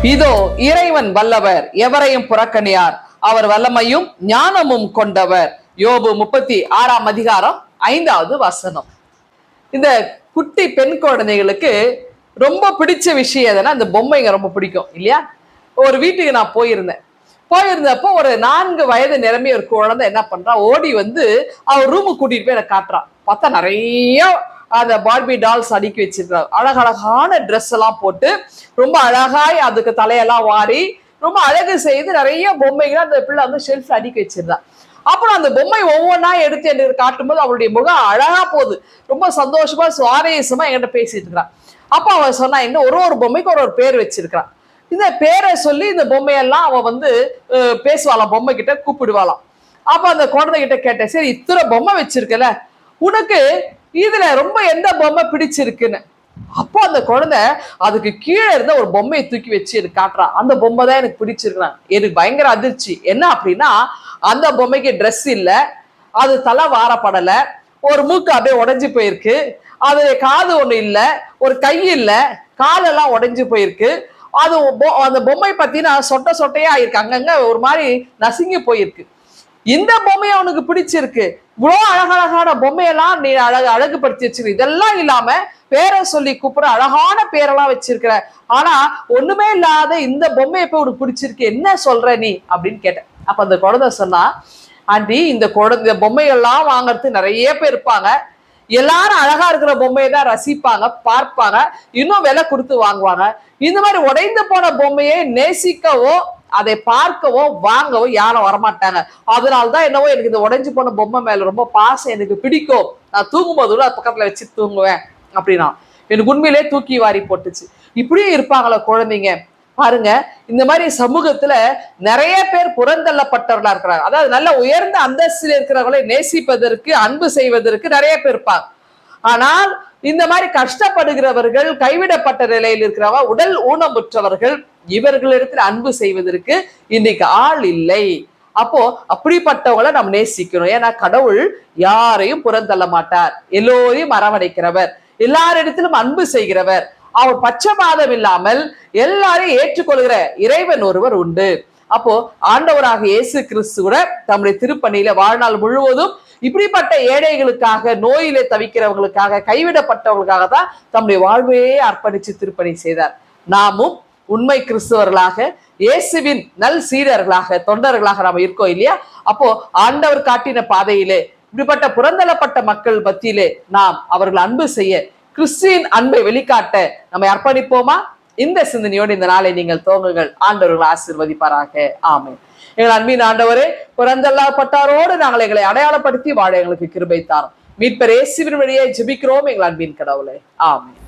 இதோ இறைவன் வல்லவர், எவரையும் புறக்கணியார், அவர் வல்லமையும் ஞானமும் கொண்டவர். யோபு 36 வசனம். இந்த குட்டி பெண் குழந்தைகளுக்கு ரொம்ப பிடிச்ச விஷயம் எதுனா அந்த பொம்மைங்க ரொம்ப பிடிக்கும் இல்லையா? ஒரு வீட்டுக்கு நான் போயிருந்தப்போ ஒரு 4 வயது நிரம்பிய ஒரு குழந்தை என்ன பண்றா, ஓடி வந்து அவர் ரூமுக்கு கூட்டிட்டு போய் எனக்கு காட்டுறான். பார்த்தா நிறைய அந்த பார்பி டால்ஸ் அடுக்கி வச்சிருக்காங்க. அழகழகான ட்ரெஸ் எல்லாம் போட்டு ரொம்ப அழகாய் அதுக்கு தலையெல்லாம் வாரி ரொம்ப அழகு செய்து நிறைய பொம்மைகள் அந்த பிள்ளை வந்து ஷெல்ஃப் அடுக்கி வச்சிருந்தா. அப்புறம் அந்த பொம்மை ஒவ்வொன்றா எடுத்து எனக்கு காட்டும்போது அவளுடைய முகம் அழகா போகுது. ரொம்ப சந்தோஷமா சுவாரஸ்யமா என்கிட்ட பேசிட்டு இருக்கிறான். அப்ப அவன் சொன்னா, இன்னும் ஒரு பொம்மைக்கு ஒரு பேர் வச்சிருக்கிறான். இந்த பேரை சொல்லி இந்த பொம்மையெல்லாம் அவ வந்து பேசுவாளாம், பொம்மை கிட்ட கூப்பிடுவாளாம். அப்ப அந்த குழந்தை கிட்ட கேட்டேன், சரி இத்தனை பொம்மை வச்சிருக்கல, உனக்கு இதுல ரொம்ப எந்த பொம்மை பிடிச்சிருக்குன்னு. அப்போ அந்த குழந்தை அதுக்கு கீழே இருந்த ஒரு பொம்மையை தூக்கி வச்சு எனக்கு காட்டுறான். அந்த பொம்மை தான் எனக்கு பிடிச்சிருக்கான். எனக்கு பயங்கர அதிர்ச்சி. என்ன அப்படின்னா, அந்த பொம்மைக்கு ட்ரெஸ் இல்ல, அது தலை வாரப்படல, ஒரு மூக்கு அப்படியே உடைஞ்சு போயிருக்கு, அது காது ஒண்ணு இல்ல, ஒரு கை இல்ல, காலெல்லாம் உடைஞ்சு போயிருக்கு. அது அந்த பொம்மை பத்தினா சொட்டையா இருக்கு, அங்கங்க ஒரு மாதிரி நசுங்கி போயிருக்கு. இந்த பொம்மையை அவனுக்கு பிடிச்சிருக்கு. இவ்வளோ அழகழகான பொம்மையெல்லாம் நீ அழகுபடுத்தி வச்சிருக்க, இதெல்லாம் இல்லாம பேரை சொல்லி கூப்பிட அழகான பேரெல்லாம் வச்சிருக்கிற, ஆனா ஒண்ணுமே இல்லாத இந்த பொம்மையை போய் உனக்கு பிடிச்சிருக்கு, என்ன சொல்ற நீ அப்படின்னு கேட்டேன். அப்ப அந்த குழந்தை சொன்னா, ஆண்டி இந்த பொம்மைகள்லாம் வாங்கறதுக்கு நிறைய பேர் இருப்பாங்க, எல்லாரும் அழகா இருக்கிற பொம்மையை தான் ரசிப்பாங்க, பார்ப்பாங்க, இன்னும் விலை கொடுத்து வாங்குவாங்க. இந்த மாதிரி உடைந்து போன பொம்மையை நேசிக்கவோ அதை பார்க்கவோ வாங்கவோ யாரும் வரமாட்டாங்க. அதனால்தான் என்னவோ எனக்கு இந்த உடைஞ்சு போன பொம்மை மேல ரொம்ப பாசம், எனக்கு பிடிக்கும், நான் தூங்கும் போது அது பக்கத்துல வச்சு தூங்குவேன் அப்படின்னா எனக்கு உண்மையிலே தூக்கி வாரி போட்டுச்சு. இப்படியும் இருப்பாங்களா குழந்தைங்க? பாருங்க, இந்த மாதிரி சமூகத்துல நிறைய பேர் புறந்தள்ளப்பட்டவர்களா இருக்கிறாங்க. அதாவது நல்ல உயர்ந்த அந்தஸ்தில் இருக்கிறவர்களை நேசிப்பதற்கு, அன்பு செய்வதற்கு நிறைய பேர் இருப்பாங்க. ஆனால் இந்த மாதிரி கஷ்டப்படுகிறவர்கள், கைவிடப்பட்ட நிலையில் இருக்கிறவங்க, உடல் ஊனமுற்றவர்கள், இவர்களிடத்தில் அன்பு செய்வதற்கு இன்னைக்கு ஆள் இல்லை. அப்போ அப்படிப்பட்டவங்களை நம்ம நேசிக்கணும். ஏன்னா கடவுள் யாரையும் புறந்தள்ள மாட்டார், எல்லோரையும் அரவணைக்கிறவர், எல்லாரிடத்திலும் அன்பு செய்கிறவர், அவர் பட்சபாதம் இல்லாமல் எல்லாரையும் ஏற்றுக்கொள்கிற இறைவன் ஒருவர் உண்டு. அப்போ ஆண்டவராக இயேசு கிறிஸ்து கூட தம்முடைய திருப்பணியில வாழ்நாள் முழுவதும் இப்படிப்பட்ட ஏழைகளுக்காக, நோயிலே தவிக்கிறவங்களுக்காக, கைவிடப்பட்டவர்களுக்காக தான் தம்முடைய வாழ்வையே அர்ப்பணிச்சு திருப்பணி செய்தார். நாமும் உண்மை கிறிஸ்தவர்களாக, இயேசுவின் நல் சீடர்களாக, தொண்டர்களாக நாம இருக்கோம் இல்லையா? அப்போ ஆண்டவர் காட்டின பாதையிலே இப்படிப்பட்ட புறந்தள்ளப்பட்ட மக்கள் மத்தியிலே நாம் அவர்கள் அன்பு செய்ய, கிறிஸ்துவின் அன்பை வெளிக்காட்ட நம்மை அர்ப்பணிப்போமா? இந்த சிந்தனையோடு இந்த நாளை நீங்கள் துவங்குங்கள். ஆண்டவர்கள் ஆசீர்வதிப்பாராக. ஆமென். எங்கள் அன்பின் ஆண்டவரே, புறந்தள்ளப்பட்டாரோடு நாங்கள் எங்களை அடையாளப்படுத்தி வாழ எங்களுக்கு கிருபை தாரும். மீட்பர் இயேசுவின் வழியே ஜெபிக்கிறோம் எங்கள் அன்பின் கடவுளே. ஆமென்.